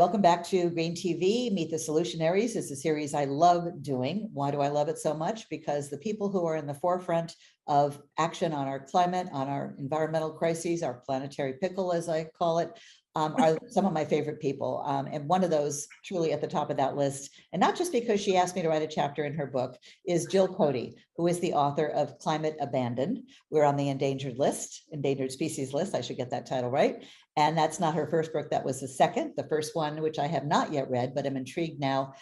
welcome back to Green TV. Meet the Solutionaries is a series I love doing. Why do I love it so much? Because the people who are in the forefront of action on our climate, on our environmental crises, our planetary pickle, as I call it, are some of my favorite people. And one of those truly at the top of that list, and not just because she asked me to write a chapter in her book, is Jill Cody, who is the author of Climate Abandoned. We're on the Endangered Species List. I should get that title right. And that's not her first book. That was the second. The first one, which I have not yet read, but I'm intrigued now,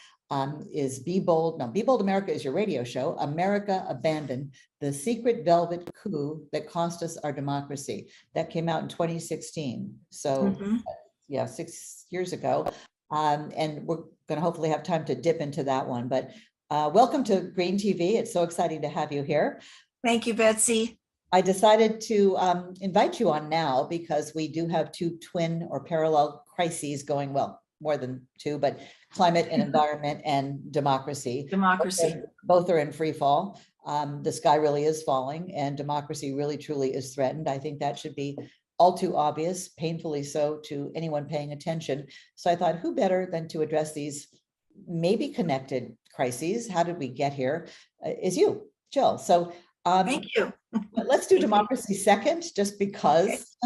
is Be Bold. No, Be Bold America is your radio show. America Abandoned, the secret velvet coup that cost us our democracy. That came out in 2016. So yeah, 6 years ago. And we're going to hopefully have time to dip into that one. But welcome to Green TV. It's so exciting to have you here. Thank you, Betsy. I decided to invite you on now because we do have two twin or parallel crises going, well, more than two, but climate and environment and democracy. Both are in free fall. The sky really is falling and democracy really truly is threatened. I think that should be all too obvious, painfully so to anyone paying attention. So I thought, who better than to address these maybe connected crises? How did we get here? Is you, Jill. So thank you. Let's do democracy second, just because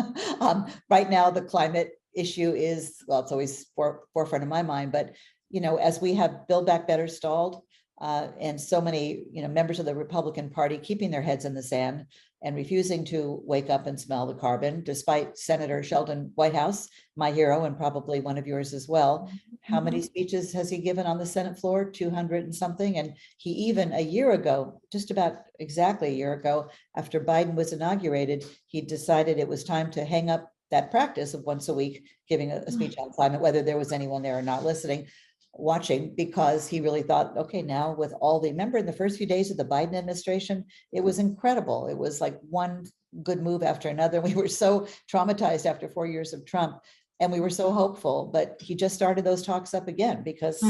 right now the climate issue is, well, it's always forefront of my mind, but, you know, as we have Build Back Better stalled and so many, you know, members of the Republican Party keeping their heads in the sand and refusing to wake up and smell the carbon, despite Senator Sheldon Whitehouse, my hero, and probably one of yours as well. How many speeches has he given on the Senate floor? 200 and something. And he even a year ago, just about exactly a year ago, after Biden was inaugurated, he decided it was time to hang up that practice of once a week giving a speech on climate, whether there was anyone there or not listening, watching, because he really thought, okay, now with all the, remember in the first few days of the Biden administration, it was incredible. It was like one good move after another. We were so traumatized after 4 years of Trump and we were so hopeful, but he just started those talks up again because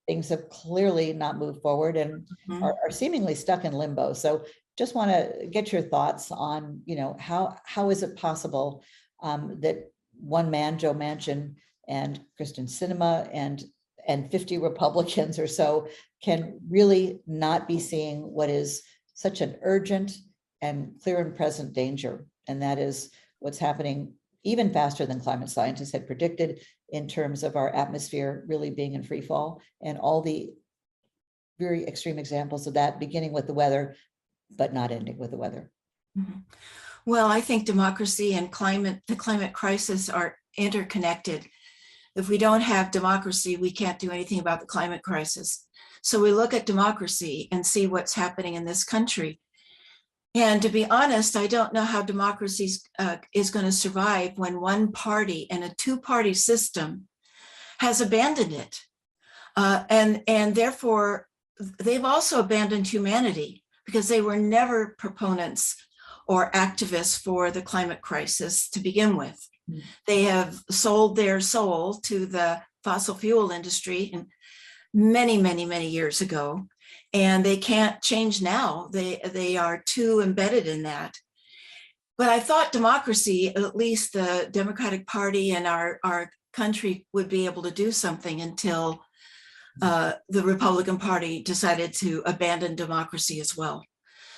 things have clearly not moved forward and are seemingly stuck in limbo. So just want to get your thoughts on, you know, how is it possible that one man, Joe Manchin and Kristen Sinema and 50 Republicans or so can really not be seeing what is such an urgent and clear and present danger. And that is what's happening even faster than climate scientists had predicted in terms of our atmosphere really being in free fall and all the very extreme examples of that, beginning with the weather, but not ending with the weather. Well, I think democracy and the climate crisis are interconnected. If we don't have democracy, we can't do anything about the climate crisis. So we look at democracy and see what's happening in this country. And to be honest, I don't know how democracy is going to survive when one party and a two-party system has abandoned it. And therefore, they've also abandoned humanity because they were never proponents or activists for the climate crisis to begin with. They have sold their soul to the fossil fuel industry many, many, many years ago, and they can't change now. They are too embedded in that. But I thought democracy, at least the Democratic Party and our country would be able to do something until the Republican Party decided to abandon democracy as well.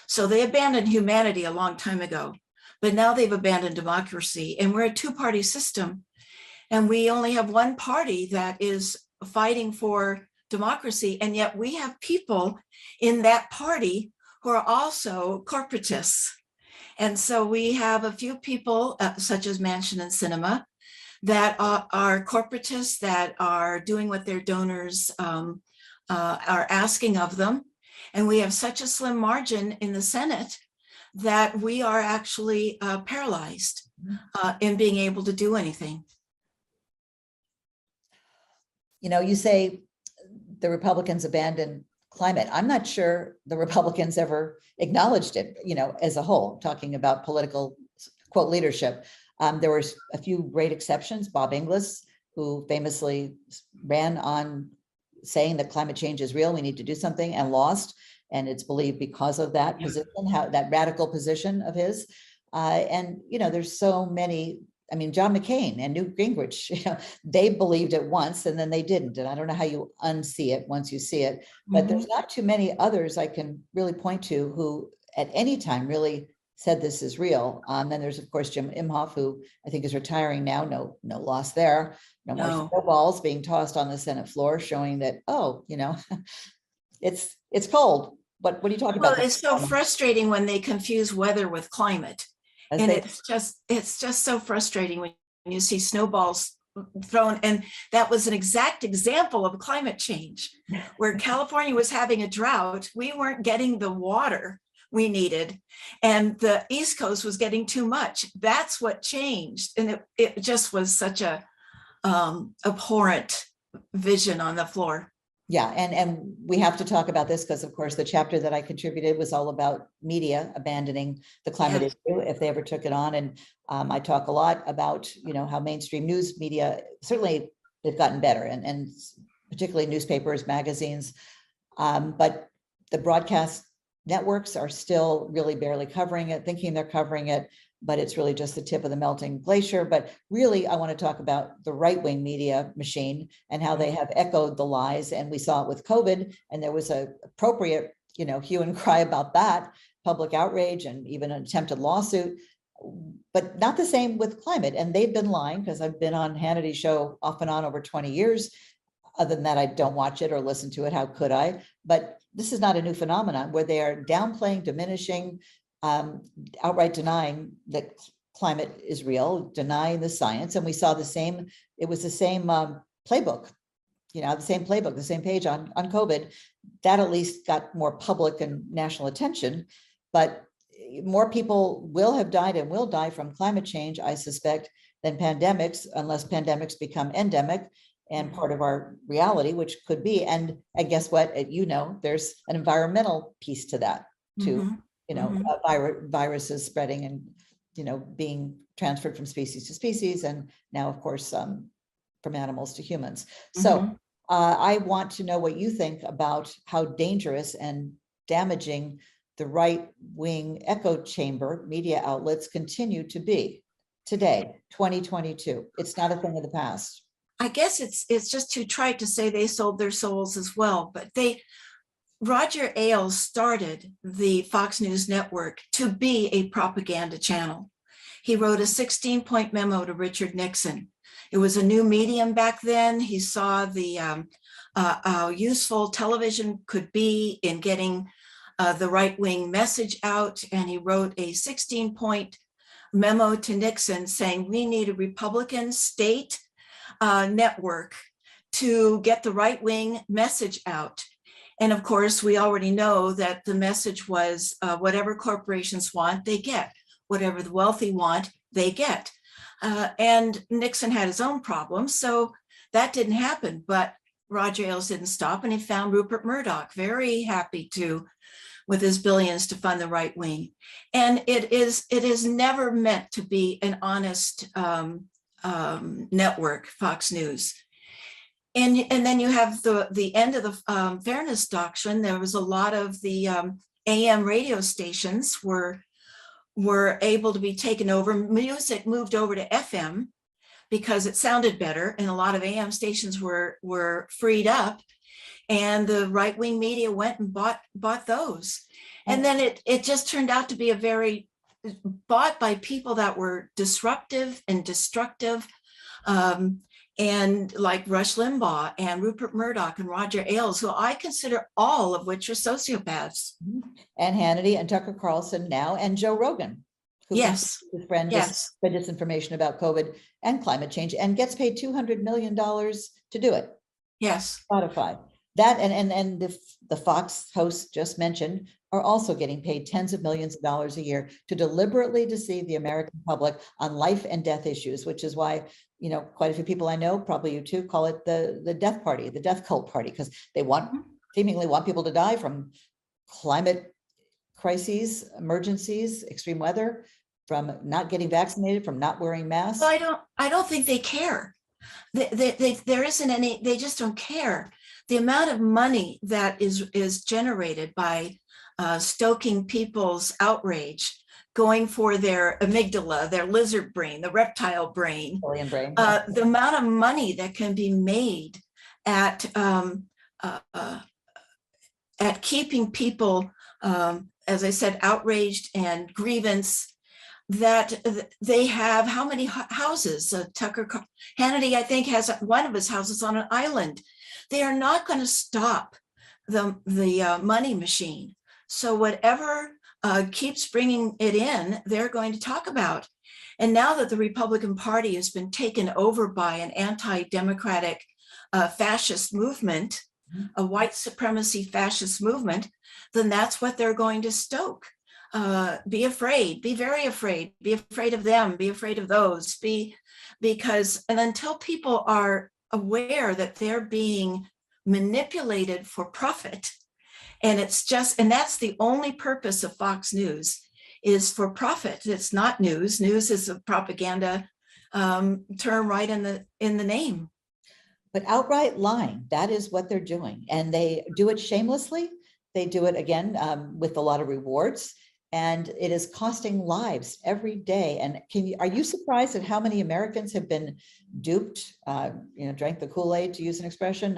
So they abandoned humanity a long time ago. But now they've abandoned democracy and we're a two-party system and we only have one party that is fighting for democracy. And yet we have people in that party who are also corporatists. And so we have a few people such as Manchin and Sinema that are corporatists that are doing what their donors are asking of them. And we have such a slim margin in the Senate that we are actually paralyzed in being able to do anything. You know, you say the Republicans abandoned climate. I'm not sure the Republicans ever acknowledged it, you know, as a whole, talking about political, quote, leadership. There were a few great exceptions. Bob Inglis, who famously ran on saying that climate change is real, we need to do something, and lost. And it's believed because of that position, that radical position of his. And, you know, there's so many I mean, John McCain and Newt Gingrich, you know, they believed it once and then they didn't. And I don't know how you unsee it once you see it, but there's not too many others I can really point to who at any time really said this is real. Then there's of course Jim Imhoff, who I think is retiring now. No loss there. No more snowballs being tossed on the Senate floor, showing that, oh, you know, it's cold. But what are you talking about? Well, it's so frustrating when they confuse weather with climate. And it's just so frustrating when you see snowballs thrown. And that was an exact example of climate change, where California was having a drought. We weren't getting the water we needed, and the East Coast was getting too much. That's what changed. And it just was such a abhorrent vision on the floor. Yeah, and we have to talk about this because, of course, the chapter that I contributed was all about media abandoning the climate issue if they ever took it on. And I talk a lot about, you know, how mainstream news media, certainly they've gotten better, and particularly newspapers, magazines, but the broadcast networks are still really barely covering it, thinking they're covering it, but it's really just the tip of the melting glacier. But really, I want to talk about the right-wing media machine and how they have echoed the lies. And we saw it with COVID, and there was a appropriate, you know, hue and cry about that, public outrage and even an attempted lawsuit, but not the same with climate. And they've been lying, because I've been on Hannity's show off and on over 20 years. Other than that, I don't watch it or listen to it. How could I? But this is not a new phenomenon where they are downplaying, diminishing, outright denying that climate is real, denying the science. And we saw the same, it was the same playbook, you know, the same playbook, the same page on COVID. That at least got more public and national attention, but more people will have died and will die from climate change, I suspect, than pandemics, unless pandemics become endemic and part of our reality, which could be. And guess what? You know, there's an environmental piece to that too. You know, viruses spreading and, you know, being transferred from species to species. And now, of course, from animals to humans. So I want to know what you think about how dangerous and damaging the right-wing echo chamber media outlets continue to be today, 2022. It's not a thing of the past. I guess it's just too trite to say they sold their souls as well, but Roger Ailes started the Fox News network to be a propaganda channel. He wrote a 16-point memo to Richard Nixon. It was a new medium back then. He saw the how useful television could be in getting the right-wing message out, and he wrote a 16-point memo to Nixon saying we need a Republican state network to get the right-wing message out. And of course, we already know that the message was whatever corporations want, they get. Whatever the wealthy want, they get. And Nixon had his own problems, so that didn't happen. But Roger Ailes didn't stop, and he found Rupert Murdoch very happy to, with his billions, to fund the right wing. And it is never meant to be an honest network, Fox News. And then you have the end of the fairness doctrine. There was a lot of the AM radio stations were able to be taken over. Music moved over to FM because it sounded better, and a lot of AM stations were freed up, and the right-wing media went and bought those. And then it just turned out to be a very bought by people that were disruptive and destructive. And like Rush Limbaugh and Rupert Murdoch and Roger Ailes, who I consider all of which are sociopaths. And Hannity and Tucker Carlson now, and Joe Rogan, who yes, his friend just spread disinformation about COVID and climate change and gets paid $200 million to do it. Yes. Spotify. That and the Fox hosts just mentioned are also getting paid tens of millions of dollars a year to deliberately deceive the American public on life and death issues, which is why, you know, quite a few people I know, probably you too, call it the death party, the death cult party, because they seemingly want people to die from climate crises, emergencies, extreme weather, from not getting vaccinated, from not wearing masks. Well, I don't think they care. There isn't any, they just don't care. The amount of money that is generated by stoking people's outrage going for their amygdala, their lizard brain, the reptile brain, Alien brain. the amount of money that can be made at keeping people, as I said, outraged and grievance, that they have how many houses? Tucker Hannity, I think, has one of his houses on an island. They are not going to stop the money machine. So whatever keeps bringing it in, they're going to talk about. And now that the Republican Party has been taken over by an anti-democratic fascist movement, a white supremacy fascist movement, then that's what they're going to stoke. Be afraid, be very afraid, be afraid of them, be afraid of those, and until people are aware that they're being manipulated for profit, and that's the only purpose of Fox News, is for profit. It's not news. News is a propaganda term right in the name. But outright lying, that is what they're doing. And they do it shamelessly. They do it again with a lot of rewards. And it is costing lives every day. And are you surprised at how many Americans have been duped, drank the Kool-Aid, to use an expression,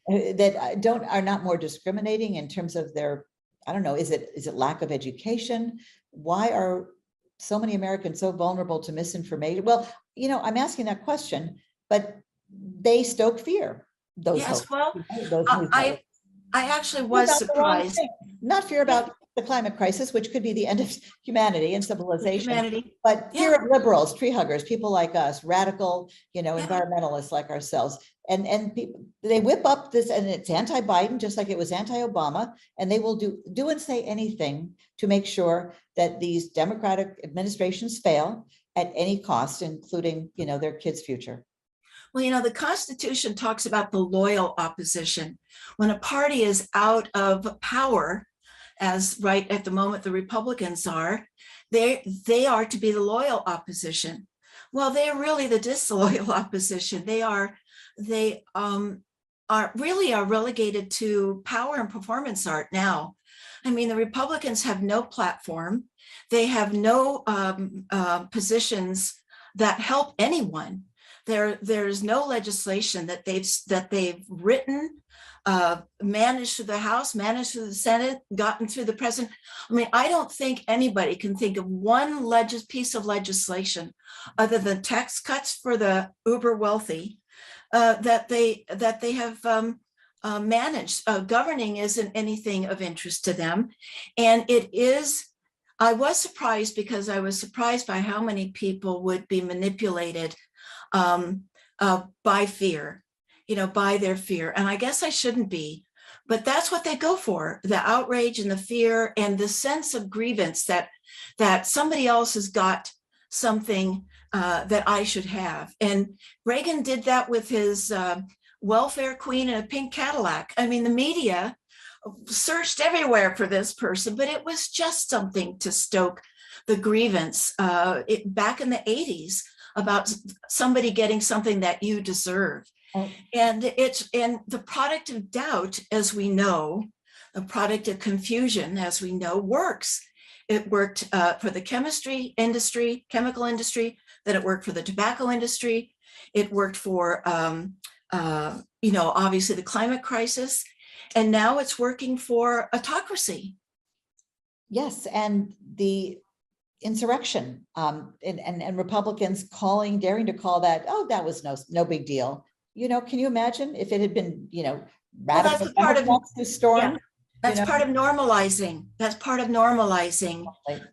that are not more discriminating in terms of their, I don't know, is it lack of education? Why are so many Americans so vulnerable to misinformation? Well, I'm asking that question, but they stoke fear. Yes, well, I actually was surprised. Not fear about the climate crisis, which could be the end of humanity and civilization, but fear of liberals, tree huggers, people like us, radical, environmentalists like ourselves. And people, they whip up this, and it's anti-Biden, just like it was anti-Obama, and they will do and say anything to make sure that these Democratic administrations fail at any cost, including, their kids' future. Well, the Constitution talks about the loyal opposition. When a party is out of power, as right at the moment the Republicans are, they are to be the loyal opposition. Well, they are really the disloyal opposition. They are relegated to power and performance art now. I mean, the Republicans have no platform. They have no positions that help anyone. There's no legislation that they've written, managed through the House, managed through the Senate, gotten through the president. I mean, I don't think anybody can think of one piece of legislation other than tax cuts for the uber wealthy that they have managed. Governing isn't anything of interest to them, and I was surprised because I was surprised by how many people would be manipulated by fear, by their fear. And I guess I shouldn't be, but that's what they go for, the outrage and the fear and the sense of grievance that somebody else has got something that I should have. And Reagan did that with his welfare queen in a pink Cadillac. I mean, the media searched everywhere for this person, but it was just something to stoke the grievance back in the 80s about somebody getting something that you deserve. Oh. And the product of doubt, as we know, the product of confusion, as we know, works. It worked for the chemical industry, then it worked for the tobacco industry. It worked for, obviously the climate crisis, and now it's working for autocracy. Yes, and the insurrection and Republicans daring to call that, that was no big deal. Can you imagine if it had been, radical Democrats who stormed? That's part of normalizing. That's part of normalizing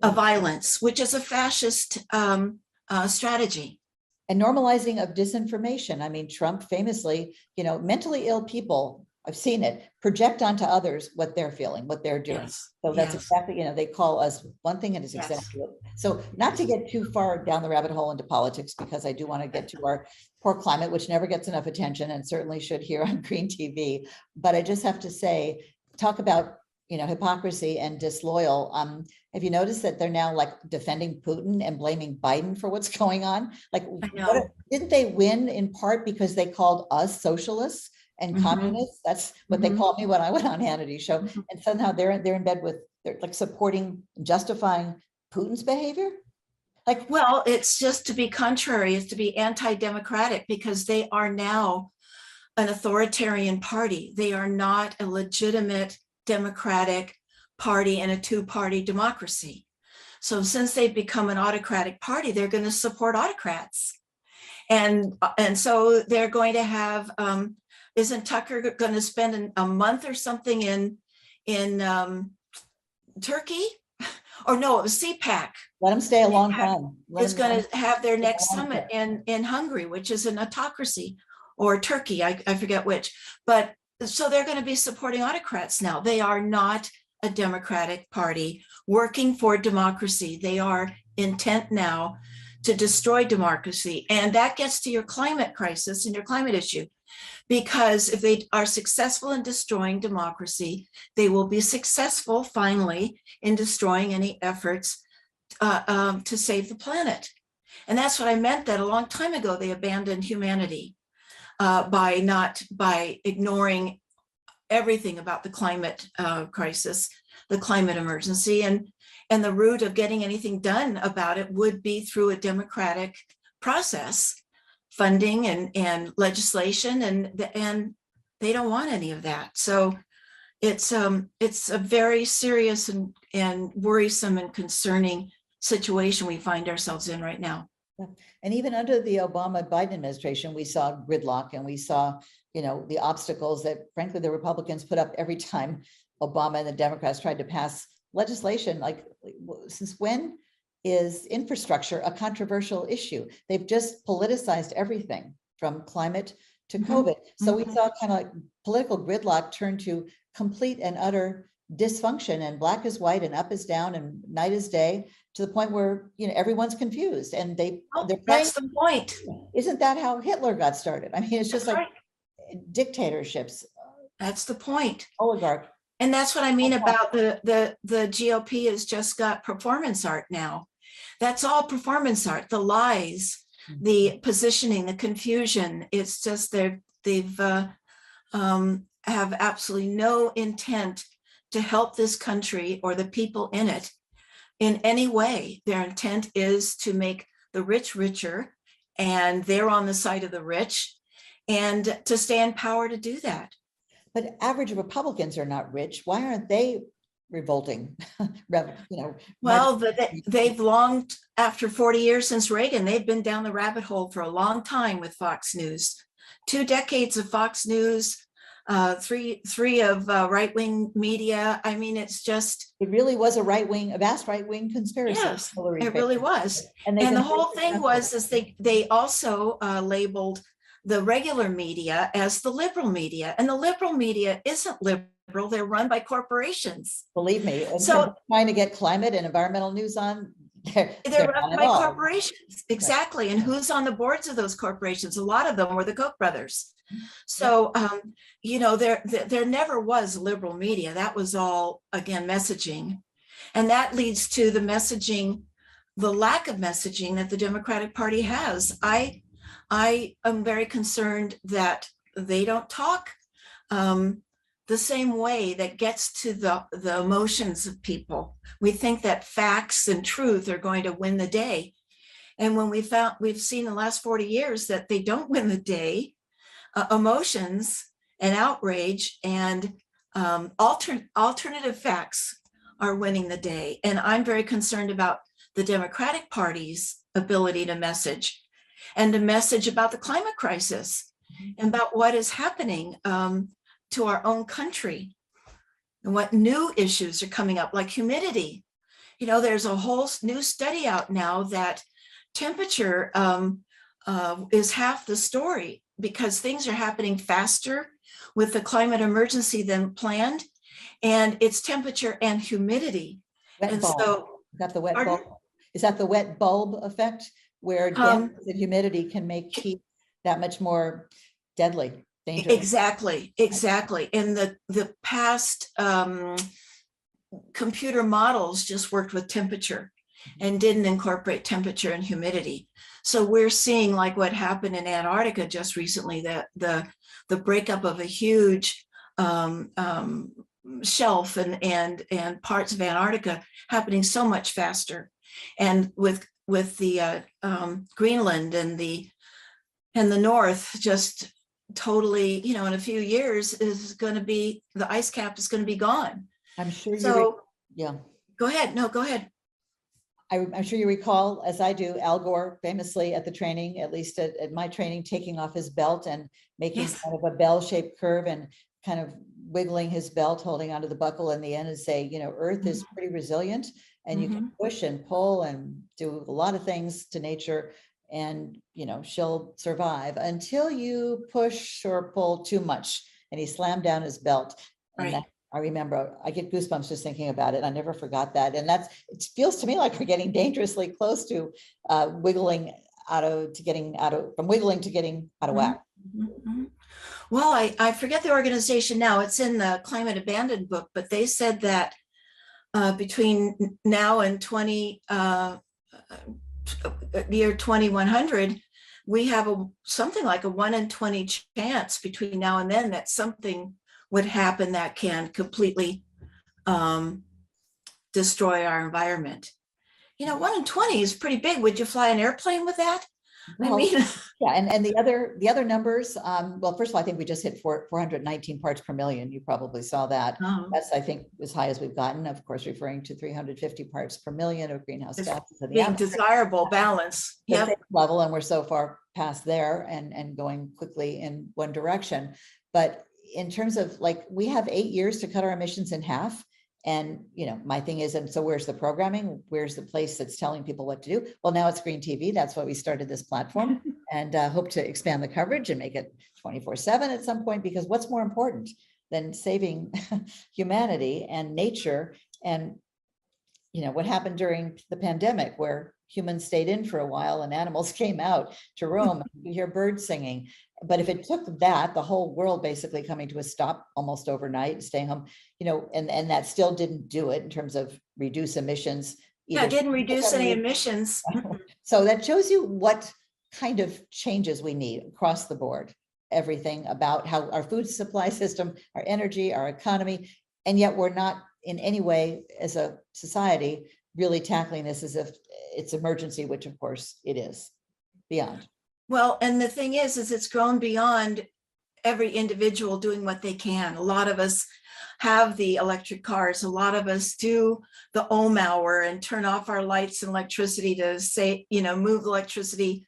violence, which is a fascist strategy. And normalizing of disinformation. I mean, Trump famously, mentally ill people, I've seen it, project onto others what they're feeling, what they're doing. Yes. So that's exactly, they call us one thing and it's exactly it. So not to get too far down the rabbit hole into politics, because I do want to get to our poor climate, which never gets enough attention and certainly should here on Green TV. But I just have to say, talk about, hypocrisy and disloyal. Have you noticed that they're now like defending Putin and blaming Biden for what's going on? Like, didn't they win in part because they called us socialists and communists? That's what they called me when I went on Hannity's show. And somehow they're in bed with, they're like supporting, justifying Putin's behavior? Like, Well, it's just to be contrary, it's to be anti-democratic, because they are now an authoritarian party. They are not a legitimate democratic party in a two-party democracy. So since they've become an autocratic party, they're going to support autocrats. And so they're going to have, isn't Tucker going to spend a month or something in Turkey? Or no, it was CPAC. let them stay a long time. Is going to have their next summit in Hungary, which is an autocracy, or Turkey, I forget which. But so they're going to be supporting autocrats now. They are not a democratic party working for democracy. They are intent now to destroy democracy. And that gets to your climate crisis and your climate issue. Because if they are successful in destroying democracy, they will be successful finally in destroying any efforts to save the planet. And that's what I meant, that a long time ago they abandoned humanity by ignoring everything about the climate crisis, the climate emergency, and the route of getting anything done about it would be through a democratic process, funding and legislation, and they don't want any of that. So it's a very serious and worrisome and concerning situation we find ourselves in right now. And even under the Obama-Biden administration, we saw gridlock, and we saw, the obstacles that frankly the Republicans put up every time Obama and the Democrats tried to pass legislation. Like, since when is infrastructure a controversial issue? They've just politicized everything from climate to COVID. So we saw kind of like political gridlock turn to complete and utter dysfunction, and black is white and up is down and night is day, to the point where everyone's confused, and they're playing. That's the point. Isn't that how Hitler got started? I mean, it's just like dictatorships. That's the point. Oligarch. And that's what I mean about the GOP has just got performance art now. That's all performance art. The lies, the positioning, the confusion. It's just they've have absolutely no intent to help this country or the people in it in any way. Their intent is to make the rich richer, and they're on the side of the rich, and to stay in power to do that. But average Republicans are not rich. Why aren't they revolting? Well, they've longed, after 40 years since Reagan, they've been down the rabbit hole for a long time with Fox News. 2 decades of Fox News, three of right-wing media. I mean, it's just. It really was a vast right-wing conspiracy. Yes, it really was. And the whole thing was, is they also labeled the regular media as the liberal media, and the liberal media isn't liberal. They're run by corporations. Believe me. So trying to get climate and environmental news on, they're run by corporations. Exactly. Right. And who's on the boards of those corporations? A lot of them were the Koch brothers. So, there never was liberal media. That was all, again, messaging. And that leads to the messaging, the lack of messaging that the Democratic Party has. I am very concerned that they don't talk the same way that gets to the emotions of people. We think that facts and truth are going to win the day. And when we've seen the last 40 years that they don't win the day, emotions and outrage and alternative facts are winning the day. And I'm very concerned about the Democratic Party's ability to message, and to message about the climate crisis and about what is happening to our own country and what new issues are coming up, like humidity. There's a whole new study out now that temperature is half the story, because things are happening faster with the climate emergency than planned, and it's temperature and humidity. Wet bulb. So, is that the wet bulb? Is that the wet bulb effect, where dampness and humidity can make heat that much more deadly, dangerous? Exactly. And the past computer models just worked with temperature and didn't incorporate temperature and humidity. So we're seeing, like what happened in Antarctica just recently, that the breakup of a huge shelf and parts of Antarctica happening so much faster. And with the Greenland and the North just totally, in a few years is going to be, the ice cap is going to be gone. I'm sure So yeah. Go ahead. No, go ahead. I'm sure you recall, as I do, Al Gore famously at the training, at least at my training, taking off his belt and making Yes. kind of a bell-shaped curve and kind of wiggling his belt, holding onto the buckle in the end and say, Earth is pretty resilient and you can push and pull and do a lot of things to nature and, she'll survive until you push or pull too much. And he slammed down his belt. And Right. I remember, I get goosebumps just thinking about it. I never forgot that. And it feels to me like we're getting dangerously close to from wiggling to getting out of whack. Well, I forget the organization now. It's in the Climate Abandoned book, but they said that between now and year 2100, we have something like a 1 in 20 chance between now and then that something would happen that can completely destroy our environment. 1 in 20 is pretty big. Would you fly an airplane with that? Well, yeah, and the other numbers, well, first of all, I think we just hit 419 parts per million. You probably saw that. That's, I think, as high as we've gotten, of course, referring to 350 parts per million of greenhouse gases. Being desirable balance. Yep. Level, and we're so far past there and going quickly in one direction. But in terms of we have 8 years to cut our emissions in half. And, my thing is, and so where's the programming? Where's the place that's telling people what to do? Well, now it's Green TV. That's why we started this platform and hope to expand the coverage and make it 24/7 at some point, because what's more important than saving humanity and nature? And, what happened during the pandemic where humans stayed in for a while and animals came out to roam. You hear birds singing. But if it took the whole world basically coming to a stop almost overnight, staying home, and that still didn't do it in terms of reduce emissions. Yeah, it didn't reduce any emissions. So that shows you what kind of changes we need across the board. Everything about how our food supply system, our energy, our economy, and yet we're not in any way as a society really tackling this as if it's emergency, which of course it is beyond. Well, and the thing is it's grown beyond every individual doing what they can. A lot of us have the electric cars. A lot of us do the ohm hour and turn off our lights and electricity to move electricity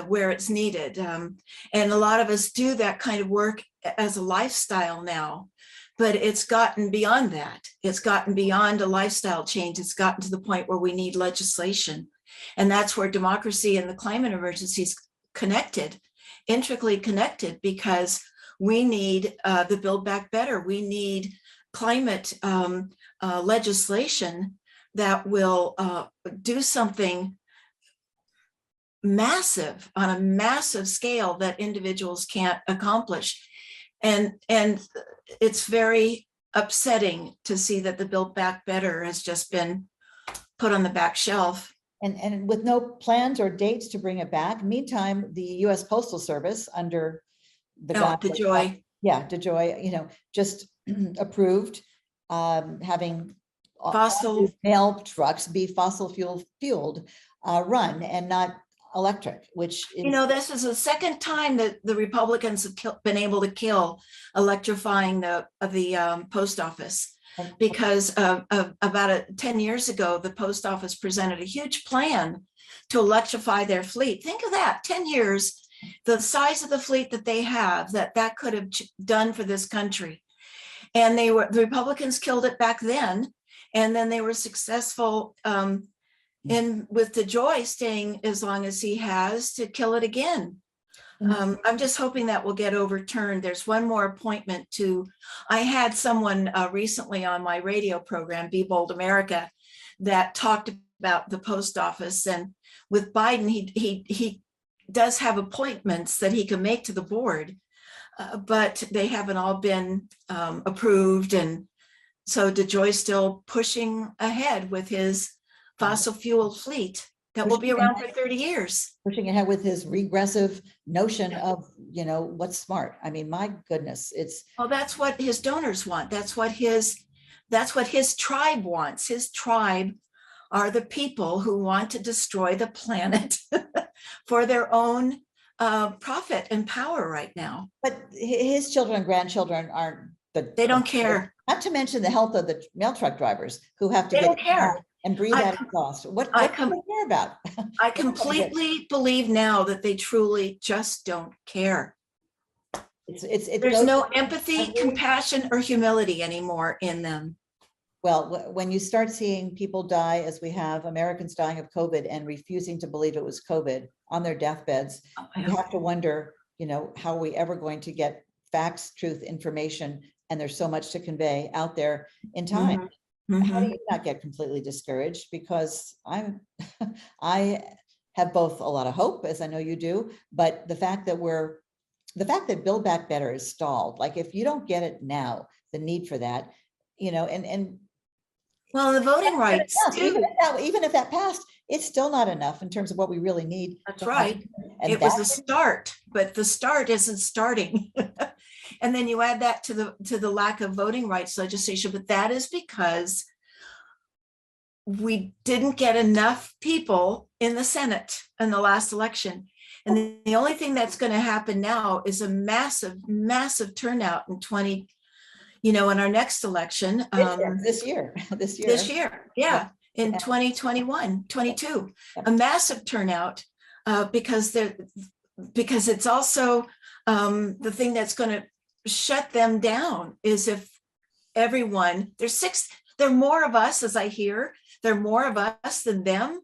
where it's needed. And a lot of us do that kind of work as a lifestyle now, but it's gotten beyond that. It's gotten beyond a lifestyle change. It's gotten to the point where we need legislation. And that's where democracy and the climate emergency is connected, intricately connected, because we need the Build Back Better. We need climate legislation that will do something massive on a massive scale that individuals can't accomplish. And it's very upsetting to see that the Build Back Better has just been put on the back shelf. And with no plans or dates to bring it back. Meantime, the U.S. Postal Service under the DeJoy. DeJoy, just approved having fossil mail trucks be fossil fueled run and not electric, which is, this is the second time that the Republicans have been able to kill electrifying the post office. Because about 10 years ago, the post office presented a huge plan to electrify their fleet. Think of that, 10 years, the size of the fleet that they have, that could have done for this country. And the Republicans killed it back then. And then they were successful with DeJoy staying as long as he has to kill it again. I'm just hoping that will get overturned. There's one more appointment I had someone recently on my radio program, Be Bold America, that talked about the post office. And with Biden, he does have appointments that he can make to the board, but they haven't all been approved. And so DeJoy's still pushing ahead with his fossil fuel fleet that will be around for 30 years. Pushing ahead with his regressive notion of, what's smart. I mean, my goodness, well, that's what his donors want. That's what his tribe wants. His tribe are the people who want to destroy the planet for their own profit and power right now. But his children and grandchildren aren't They don't care. Not to mention the health of the mail truck drivers who have to They get don't care. out and breathe that exhaust. What do they care about? I completely believe now that they truly just don't care. There's no empathy, compassion, or humility anymore in them. Well, when you start seeing people die, as we have Americans dying of COVID and refusing to believe it was COVID on their deathbeds, you have to wonder, how are we ever going to get facts, truth, information, and there's so much to convey out there in time. How do you not get completely discouraged? Because I have both a lot of hope, as I know you do, but the fact that Build Back Better is stalled, like if you don't get it now, the need for that, and well, the voting rights, even if that passed, it's still not enough in terms of what we really need. That's right. It was a start, but the start isn't starting. And then you add that to the lack of voting rights legislation, but that is because we didn't get enough people in the Senate in the last election. And the only thing that's going to happen now is a massive, massive turnout in our next election. This year. Yeah. In 2021, 22, a massive turnout because it's also the thing that's going to shut them down is if everyone, there are more of us, as I hear, there are more of us than them,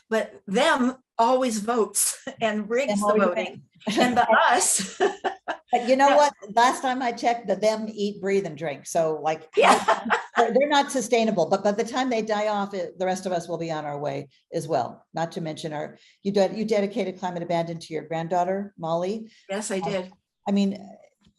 but them always votes and rigs the voting, and the us. But you know what? Last time I checked, the them eat, breathe, and drink. So they're not sustainable. But by the time they die off, the rest of us will be on our way as well. Not to mention you dedicated Climate Abandon to your granddaughter, Molly. Yes, I did.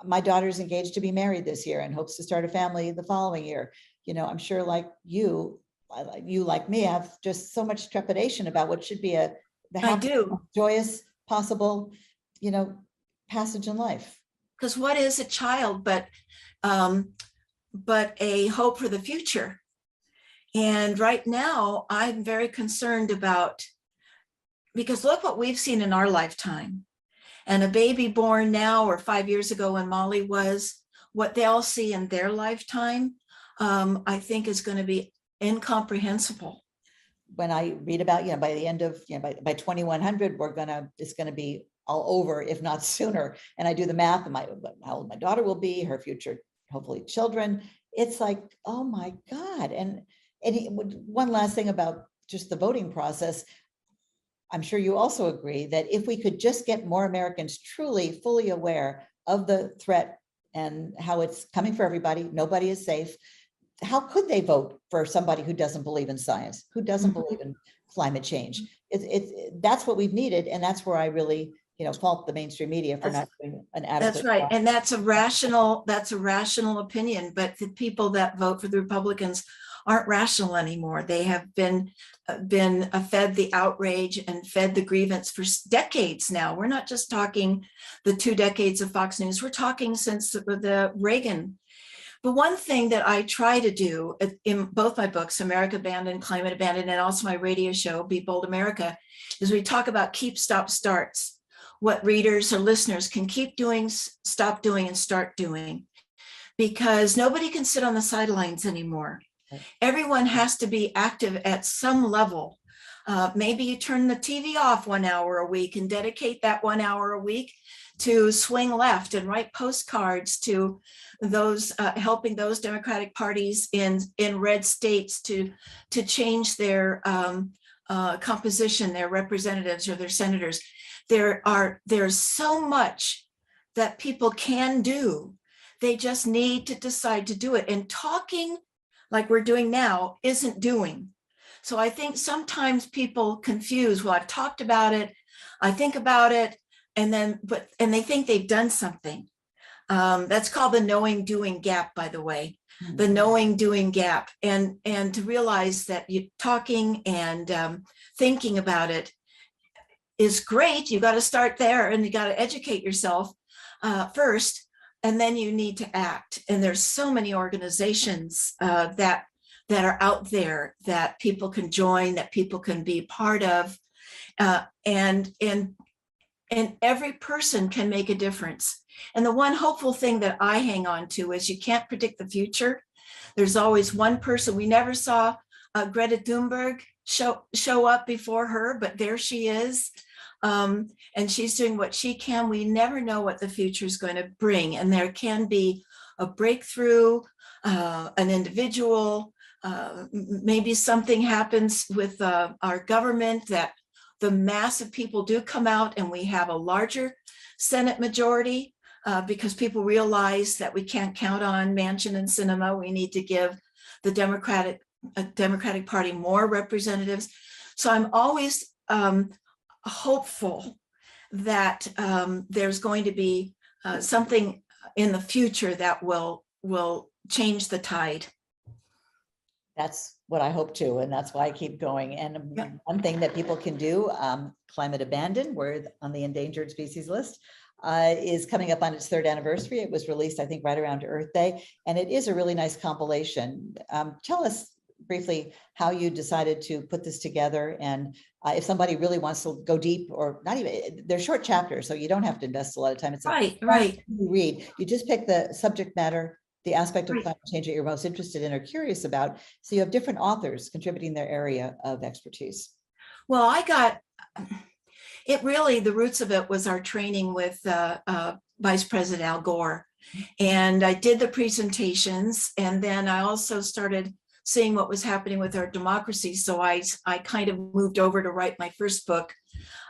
My daughter's engaged to be married this year and hopes to start a family the following year. I'm sure like you like me, have just so much trepidation about what should be the joyous possible, passage in life. Because what is a child but a hope for the future? And right now, I'm very concerned because look what we've seen in our lifetime. And a baby born now or 5 years ago when Molly was, what they'll see in their lifetime, I think is going to be incomprehensible. When I read about, by the end of, by 2100, it's going to be all over, if not sooner. And I do the math and how old my daughter will be, her future, hopefully children. It's like, oh my God. And one last thing about just the voting process. I'm sure you also agree that if we could just get more Americans truly, fully aware of the threat and how it's coming for everybody, nobody is safe. How could they vote for somebody who doesn't believe in science, who doesn't believe in climate change? That's what we've needed. And that's where I really, fault the mainstream media for not doing an adequate. That's right. And that's a rational opinion, but the people that vote for the Republicans aren't rational anymore. They have been fed the outrage and fed the grievance for decades now. We're not just talking the 2 decades of Fox News. We're talking since the Reagan. But one thing that I try to do in both my books, America Abandoned, Climate Abandoned, and also my radio show, Be Bold America, is we talk about keep, stop, starts. What readers or listeners can keep doing, stop doing, and start doing. Because nobody can sit on the sidelines anymore. Everyone has to be active at some level. Maybe you turn the TV off 1 hour a week and dedicate that 1 hour a week to swing left and write postcards to those helping those Democratic parties in red states to change their composition, their representatives or their senators. There's so much that people can do. They just need to decide to do it. And talking like we're doing now isn't doing. So I think sometimes people confuse, well, I've talked about it, I think about it, and they think they've done something. That's called the knowing doing gap, by the way, the knowing doing gap. And to realize that you talking and thinking about it is great. You got to start there and you got to educate yourself first, and then you need to act. And there's so many organizations that that are out there that people can join, that people can be part of, and every person can make a difference. And the one hopeful thing that I hang on to is you can't predict the future. There's always one person. We never saw Greta Thunberg show up before her, but there she is. And she's doing what she can. We never know what the future is going to bring. And there can be a breakthrough, an individual, maybe something happens with our government that the mass of people do come out and we have a larger Senate majority because people realize that we can't count on Manchin and Sinema. We need to give the Democratic Party more representatives. So I'm always hopeful that there's going to be something in the future that will change the tide. That's what I hope too, and that's why I keep going. And Yeah. one thing that people can do, Climate Abandoned, we're on the Endangered Species List, is coming up on its 3rd anniversary. It was released, I think, right around Earth Day, and it is a really nice compilation. Tell us briefly how you decided to put this together, and if somebody really wants to go deep, or not even, they're short chapters, so you don't have to invest a lot of time. It's Right. you read, you just pick the subject matter, the aspect of climate change that you're most interested in or curious about. So you have different authors contributing their area of expertise. Well, it really, the roots of it was our training with Vice President Al Gore. And I did the presentations, and then I also started seeing what was happening with our democracy. So I kind of moved over to write my first book.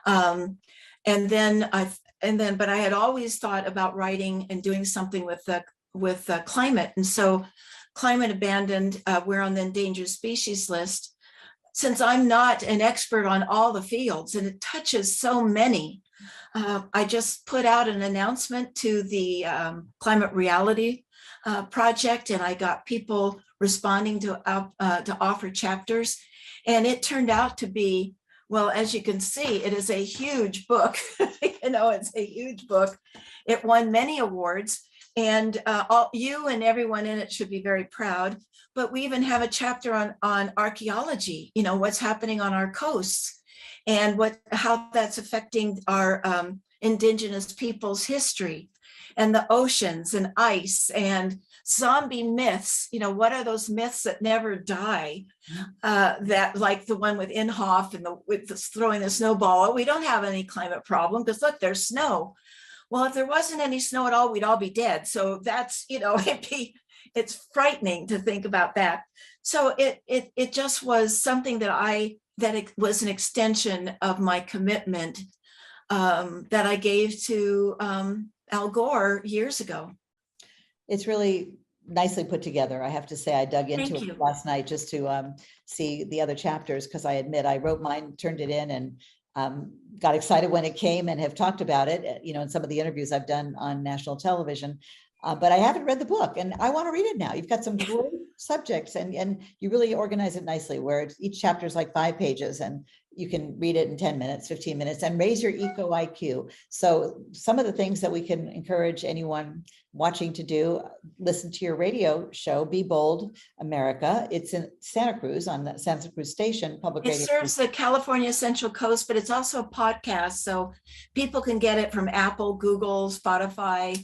But I had always thought about writing and doing something with climate. And so Climate Abandoned, we're on the Endangered Species List. Since I'm not an expert on all the fields and it touches so many, I just put out an announcement to the Climate Reality Project, and I got people responding to offer chapters. And it turned out to be, well, as you can see, it is a huge book. It's a huge book. It won many awards. And you and everyone in it should be very proud. But we even have a chapter on archaeology, what's happening on our coasts and how that's affecting our indigenous people's history and the oceans and ice and zombie myths. What are those myths that never die? That, like the one with Inhofe and with throwing the snowball. We don't have any climate problem because look, there's snow. Well, if there wasn't any snow at all, we'd all be dead. So that's, it's frightening to think about that. So it just was something that it was an extension of my commitment that I gave to Al Gore years ago. It's really nicely put together. I have to say, I dug into it last night just to see the other chapters, because I admit I wrote mine, turned it in, and got excited when it came and have talked about it, in some of the interviews I've done on national television. But I haven't read the book and I want to read it now. You've got some great subjects and you really organize it nicely, where each chapter is like 5 pages and you can read it in 10 minutes, 15 minutes, and raise your eco IQ. So some of the things that we can encourage anyone watching to do: listen to your radio show, Be Bold America. It's in Santa Cruz on the Santa Cruz station, public radio. It serves the California Central Coast, but it's also a podcast. So people can get it from Apple, Google, Spotify,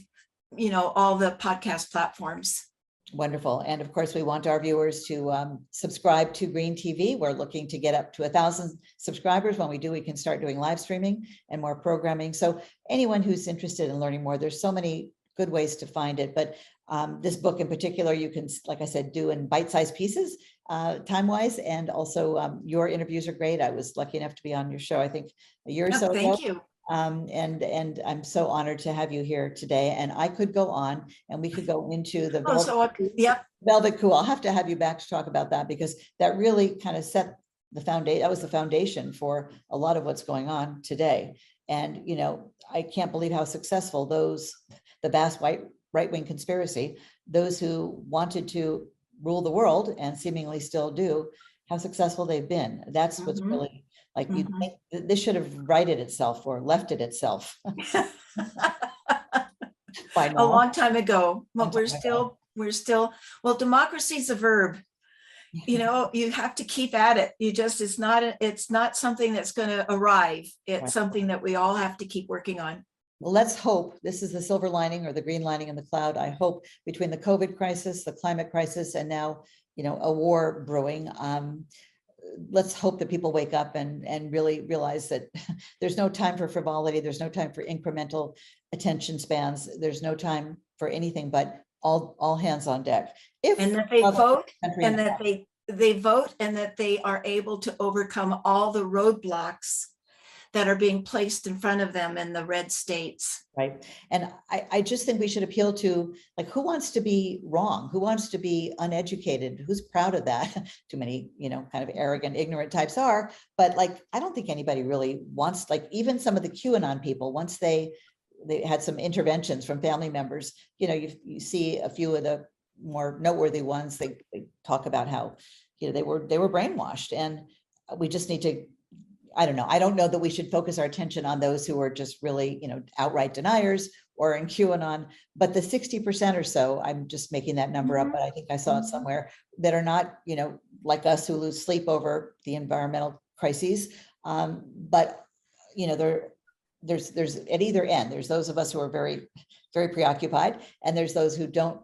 all the podcast platforms. Wonderful. And of course, we want our viewers to subscribe to Green TV. We're looking to get up to 1,000 subscribers. When we do, we can start doing live streaming and more programming. So anyone who's interested in learning more, there's so many good ways to find it. But this book in particular, you can, like I said, do in bite-sized pieces, time-wise. And also your interviews are great. I was lucky enough to be on your show, I think, a year or so ago. Thank you. And I'm so honored to have you here today. And I could go on and we could go into the Velvet Coup. I'll have to have you back to talk about that, because that really kind of set the foundation. That was the foundation for a lot of what's going on today. And, I can't believe how successful the vast right-wing conspiracy, those who wanted to rule the world and seemingly still do, how successful they've been. That's what's really, like, you think this should have righted itself or left it itself. A long time ago, but we're still, well, democracy is a verb. you have to keep at it. It's not something that's going to arrive. It's Right. something that we all have to keep working on. Well, let's hope this is the silver lining or the green lining in the cloud. I hope between the COVID crisis, the climate crisis, and now, a war brewing, let's hope that people wake up and really realize that there's no time for frivolity. There's no time for incremental attention spans. There's no time for anything but all hands on deck. And that they vote, and that they vote, and that they are able to overcome all the roadblocks that are being placed in front of them in the red states. Right. And I just think we should appeal to, like, who wants to be wrong? Who wants to be uneducated? Who's proud of that? Too many, kind of arrogant, ignorant types are, but like, I don't think anybody really wants, like, even some of the QAnon people, once they had some interventions from family members, you see a few of the more noteworthy ones, they talk about how, they were brainwashed, and we just need to, I don't know. I don't know that we should focus our attention on those who are just really, outright deniers or in QAnon, but the 60% or so, I'm just making that number up, but I think I saw it somewhere, that are not, like us, who lose sleep over the environmental crises. But, there's at either end, there's those of us who are very, very preoccupied, and there's those who don't,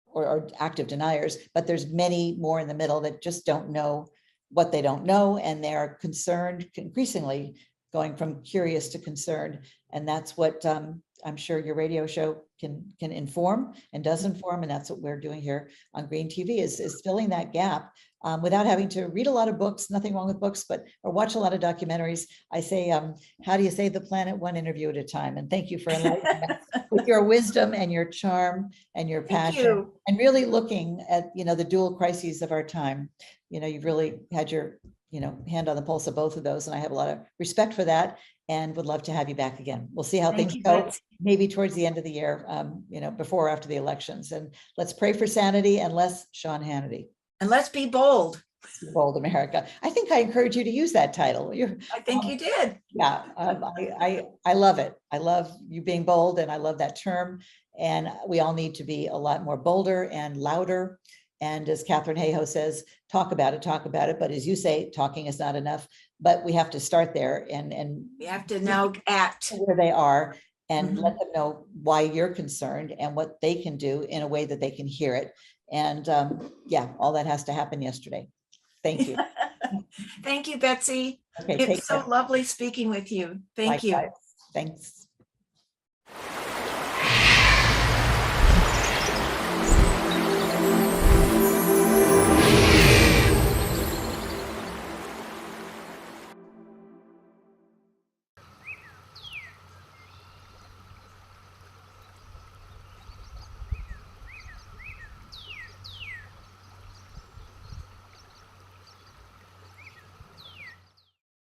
or are active deniers, but there's many more in the middle that just don't know what they don't know, and they're concerned, increasingly going from curious to concerned. And that's what I'm sure your radio show can inform and does inform, and that's what we're doing here on Green TV, is filling that gap without having to read a lot of books. Nothing wrong with books, or watch a lot of documentaries. I say, how do you save the planet? One interview at a time. And thank you for enlightening us with your wisdom and your charm and your passion, and really looking at, the dual crises of our time. You've really had your, hand on the pulse of both of those. And I have a lot of respect for that, and would love to have you back again. We'll see how things go, maybe towards the end of the year, before or after the elections. And let's pray for sanity and less Sean Hannity. And let's be bold. Bold America. I think I encourage you to use that title. I think you did. Yeah, I love it. I love you being bold, and I love that term. And we all need to be a lot more bolder and louder. And as Catherine Hayhoe says, talk about it. But as you say, talking is not enough. But we have to start there, and we have to now act where they are, and let them know why you're concerned and what they can do in a way that they can hear it. And yeah, all that has to happen yesterday. Thank you. Thank you, Betsy. Okay, it's so lovely speaking with you. Thank you. Thanks.